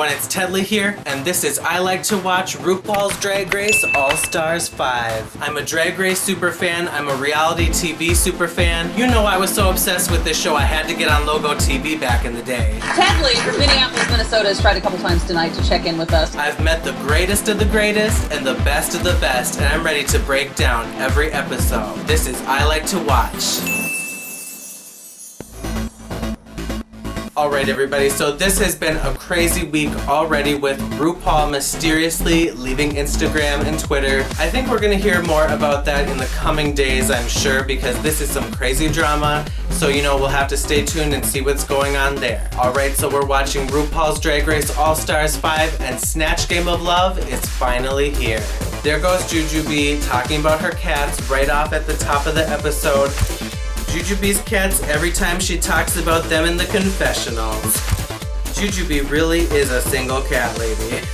everyone, it's Tedley here, and this is I Like to Watch RuPaul's Drag Race All-Stars 5. I'm a Drag Race superfan, I'm a reality TV superfan. You know I was so obsessed with this show I had to get on Logo TV back in the day. Tedley from Minneapolis, Minnesota has tried a couple times tonight to check in with us. I've met the greatest of the greatest and the best of the best, and I'm ready to break down every episode. This is I Like to Watch. Alright everybody, so this has been a crazy week already with RuPaul mysteriously leaving Instagram and Twitter. I think we're gonna hear more about that in the coming days, I'm sure, because this is some crazy drama. So you know, we'll have to stay tuned and see what's going on there. Alright, so we're watching RuPaul's Drag Race All-Stars 5 and Snatch Game of Love is finally here. There goes Jujubee talking about her cats right off at the top of the episode. Jujubee's cats every time she talks about them in the confessionals. Jujubee really is a single cat lady.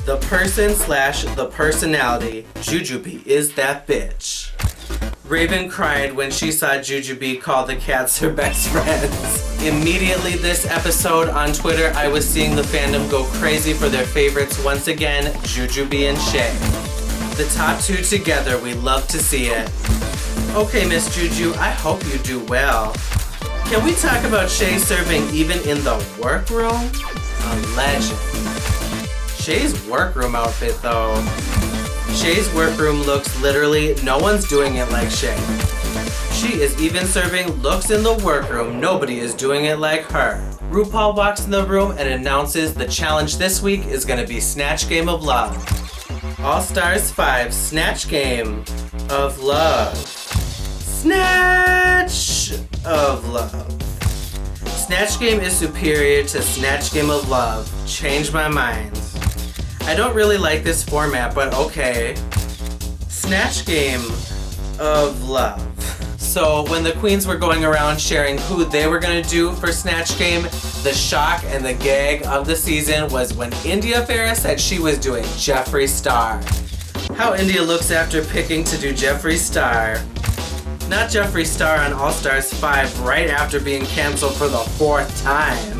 The person slash the personality, Jujubee is that bitch. Raven cried when she saw Jujubee call the cats her best friends. Immediately this episode on Twitter, I was seeing the fandom go crazy for their favorites once again, Jujubee and Shay. The top two together, we love to see it. Okay, Miss Juju, I hope you do well. Can we talk about Shay serving even in the workroom? A legend. Shay's workroom outfit though. Shay's workroom looks literally, no one's doing it like Shay. She is even serving looks in the workroom, nobody is doing it like her. RuPaul walks in the room and announces the challenge this week is gonna be Snatch Game of Love. All-Stars 5 Snatch Game of Love. Snatch of Love. Snatch Game is superior to Snatch Game of Love. Change my mind. I don't really like this format, but okay. Snatch Game of Love. So when the queens were going around sharing who they were gonna do for Snatch Game, the shock and the gag of the season was when Ferrah said she was doing Jeffree Star. How India looks after picking to do Jeffree Star. Not Jeffree Star on All-Stars 5 right after being canceled for the 4th time.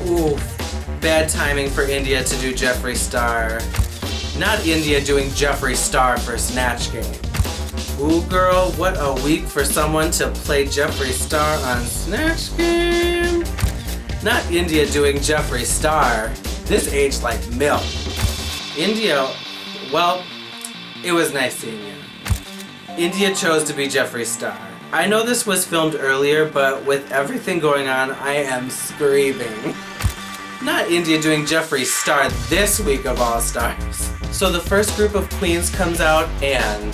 Oof. Bad timing for India to do Jeffree Star. Not India doing Jeffree Star for Snatch Game. Ooh girl, what a week for someone to play Jeffree Star on Snatch Game. Not India doing Jeffree Star. This aged like milk. India, well, it was nice seeing you. India chose to be Jeffree Star. I know this was filmed earlier, but with everything going on, I am screaming. Not India doing Jeffree Star this week of All-Stars. So the first group of queens comes out and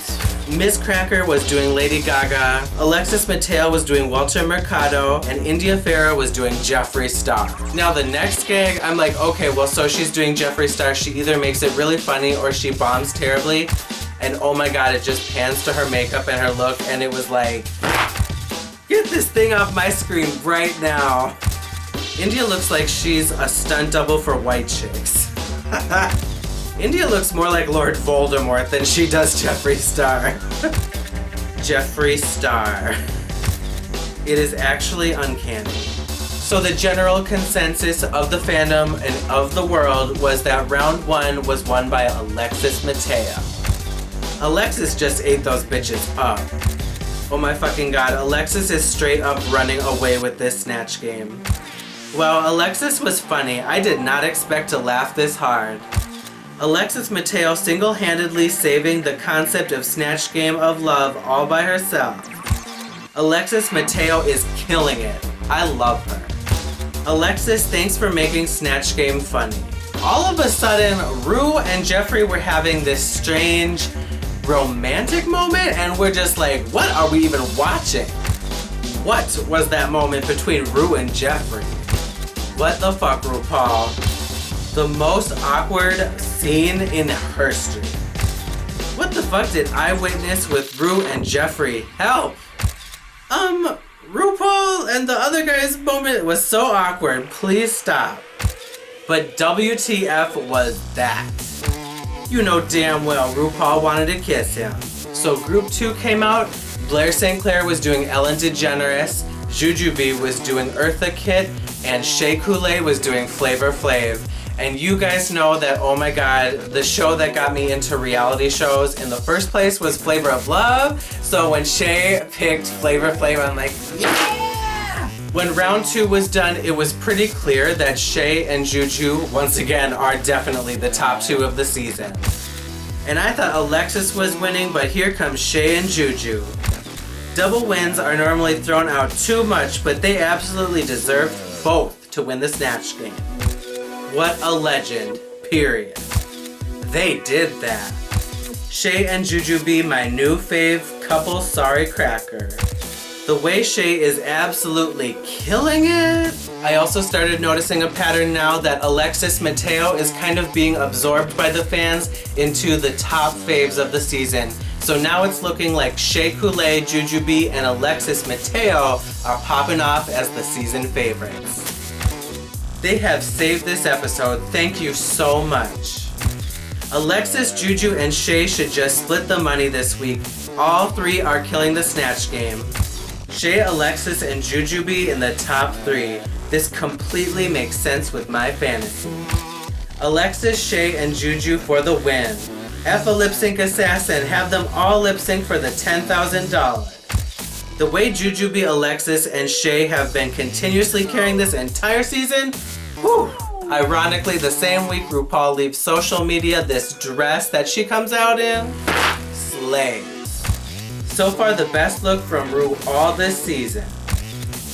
Miss Cracker was doing Lady Gaga, Alexis Mateo was doing Walter Mercado, and Ferrah was doing Jeffree Star. Now the next gag, I'm like, okay, well so she's doing Jeffree Star, she either makes it really funny or she bombs terribly. And oh my god, it just pans to her makeup and her look, and it was like, get this thing off my screen right now. India looks like she's a stunt double for white chicks. India looks more like Lord Voldemort than she does Jeffree Star. Jeffree Star. It is actually uncanny. So the general consensus of the fandom and of the world was that round 1 was won by Alexis Mateo. Alexis just ate those bitches up. Oh my fucking god, Alexis is straight up running away with this Snatch Game. Well, Alexis was funny. I did not expect to laugh this hard. Alexis Mateo single-handedly saving the concept of Snatch Game of Love all by herself. Alexis Mateo is killing it. I love her. Alexis, thanks for making Snatch Game funny. All of a sudden, Ru and Jeffree were having this strange romantic moment, and we're just like, what are we even watching? What was that moment between Ru and Jeffree? What the fuck, RuPaul? The most awkward scene in history. What the fuck did I witness with Ru and Jeffree? Help! RuPaul and the other guy's moment was so awkward. Please stop. But WTF was that? You know damn well RuPaul wanted to kiss him. So group 2 came out. Blair St. Clair was doing Ellen DeGeneres. Jujubee was doing Eartha Kitt. and Shea Coulee was doing Flavor Flav. And you guys know that, oh my god, the show that got me into reality shows in the first place was Flavor of Love. So when Shea picked Flavor Flav, I'm like, yeah! When round 2 was done, it was pretty clear that Shea and Juju, once again, are definitely the top 2 of the season. And I thought Alexis was winning, but here comes Shea and Juju. Double wins are normally thrown out too much, but they absolutely deserved both to win the Snatch game. What a legend, period. They did that. Shea and Juju be my new fave couple sorry cracker. The way Shea is absolutely killing it. I also started noticing a pattern now that Alexis Mateo is kind of being absorbed by the fans into the top faves of the season. So now it's looking like Shea Coulee, Jujubee, and Alexis Mateo are popping off as the season favorites. They have saved this episode, thank you so much. Alexis, Juju, and Shea should just split the money this week. All 3 are killing the Snatch game. Shea, Alexis, and Jujubee in the top 3. This completely makes sense with my fantasy. Alexis, Shea, and Juju for the win. F a lip sync assassin, have them all lip sync for the $10,000. The way Jujubee, Alexis, and Shea have been continuously carrying this entire season, whew. Ironically, the same week RuPaul leaves social media, this dress that she comes out in slays. So far, the best look from Ru all this season.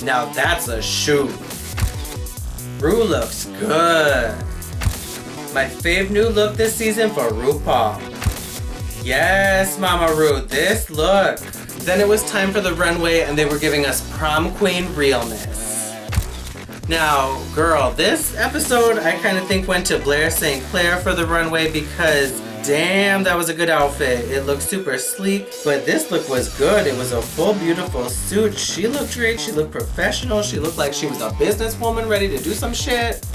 Now that's a shoe. Ru looks good. My fave new look this season for RuPaul. Yes, Mama Ru, this look. Then it was time for the runway and they were giving us prom queen realness. Now, girl, this episode I kind of think went to Blair St. Clair for the runway because damn, that was a good outfit. It looked super sleek, but this look was good. It was a full, beautiful suit. She looked great. She looked professional. She looked like she was a businesswoman ready to do some shit.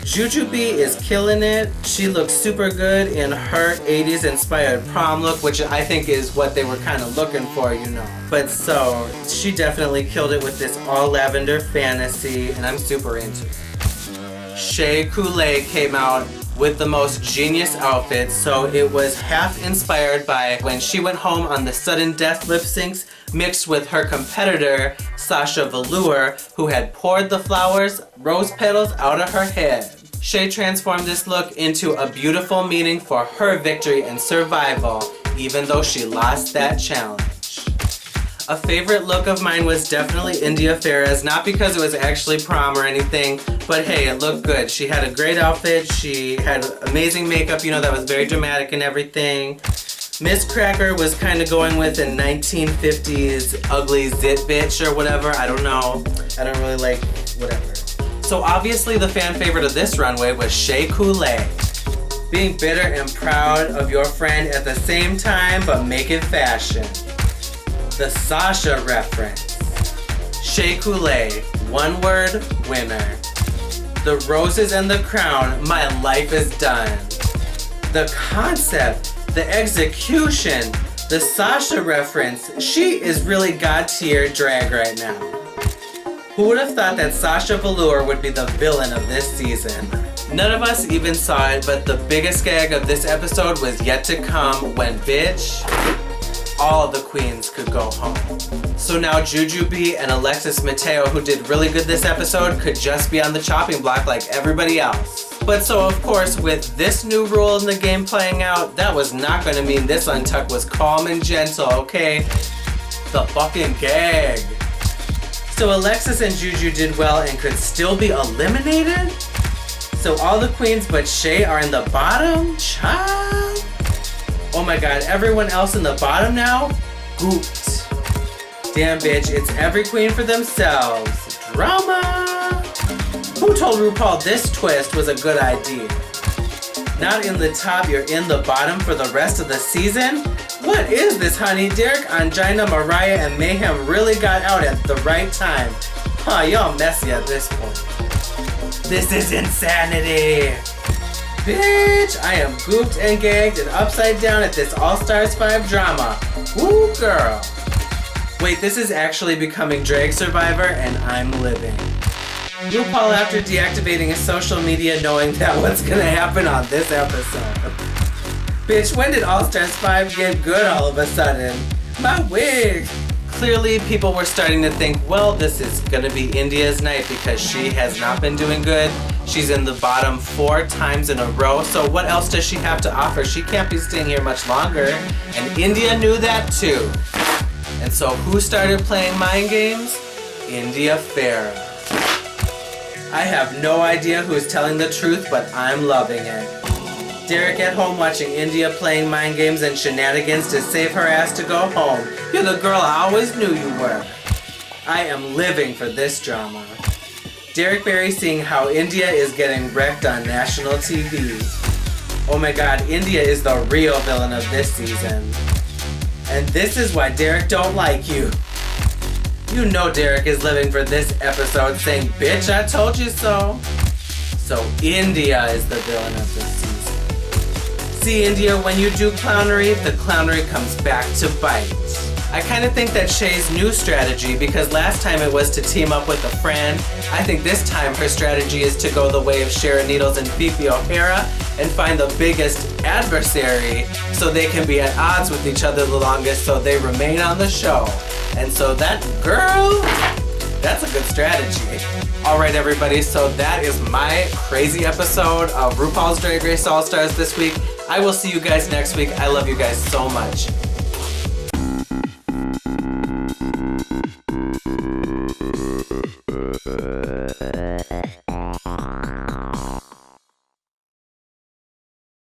Jujubee is killing it. She looks super good in her 80s inspired prom look, which I think is what they were kind of looking for, you know. But so, she definitely killed it with this all lavender fantasy, and I'm super into it. Shea Coulee came out with the most genius outfit, so it was half inspired by when she went home on the sudden death lip syncs, mixed with her competitor, Sasha Velour, who had poured the flowers, rose petals out of her head. Shea transformed this look into a beautiful meaning for her victory and survival, even though she lost that challenge. A favorite look of mine was definitely India Ferrah's, not because it was actually prom or anything, but hey, it looked good. She had a great outfit, she had amazing makeup, you know, that was very dramatic and everything. Miss Cracker was kind of going with a 1950s ugly zit bitch or whatever, I don't know. I don't really like whatever. So obviously the fan favorite of this runway was Shea Coulee. Being bitter and proud of your friend at the same time, but making fashion. The Sasha reference. Shea Coulee, one word, winner. The roses and the crown, my life is done. The concept, the execution, the Sasha reference, she is really god tier drag right now. Who would have thought that Sasha Velour would be the villain of this season? None of us even saw it, but the biggest gag of this episode was yet to come when, bitch, all the queens could go home. So now Jujubee and Alexis Mateo, who did really good this episode, could just be on the chopping block like everybody else. But so of course, with this new rule in the game playing out, that was not gonna mean this untuck was calm and gentle, okay? The fucking gag. So Alexis and Juju did well and could still be eliminated? So all the queens but Shea are in the bottom? Child? Oh my god, everyone else in the bottom now? Gooped. Damn bitch, it's every queen for themselves. Drama! Who told RuPaul this twist was a good idea? Not in the top, you're in the bottom for the rest of the season? What is this, honey? Derek, Angina, Mariah, and Mayhem really got out at the right time. Huh, y'all messy at this point. This is insanity! Bitch, I am gooped and gagged and upside down at this All Stars 5 drama. Woo, girl. Wait, this is actually becoming Drag Survivor and I'm living. Rupaul after deactivating his social media knowing that what's gonna happen on this episode. Bitch, when did All Stars 5 get good all of a sudden? My wig! Clearly, people were starting to think, well, this is gonna be India's night because she has not been doing good. She's in the bottom 4 times in a row, so what else does she have to offer? She can't be staying here much longer, and India knew that too. And so who started playing mind games? India Ferrah. I have no idea who's telling the truth, but I'm loving it. Derek at home watching India playing mind games and shenanigans to save her ass to go home. You're the girl I always knew you were. I am living for this drama. Derek Barry seeing how India is getting wrecked on national TV. Oh my god, India is the real villain of this season. And this is why Derek don't like you. You know Derek is living for this episode saying, bitch, I told you so. So India is the villain of this season. See, India, when you do clownery, the clownery comes back to bite. I kind of think that Shay's new strategy, because last time it was to team up with a friend, I think this time her strategy is to go the way of Sharon Needles and Fifi O'Hara and find the biggest adversary so they can be at odds with each other the longest so they remain on the show. And so that girl, that's a good strategy. Alright everybody, so that is my crazy episode of RuPaul's Drag Race All Stars this week. I will see you guys next week. I love you guys so much.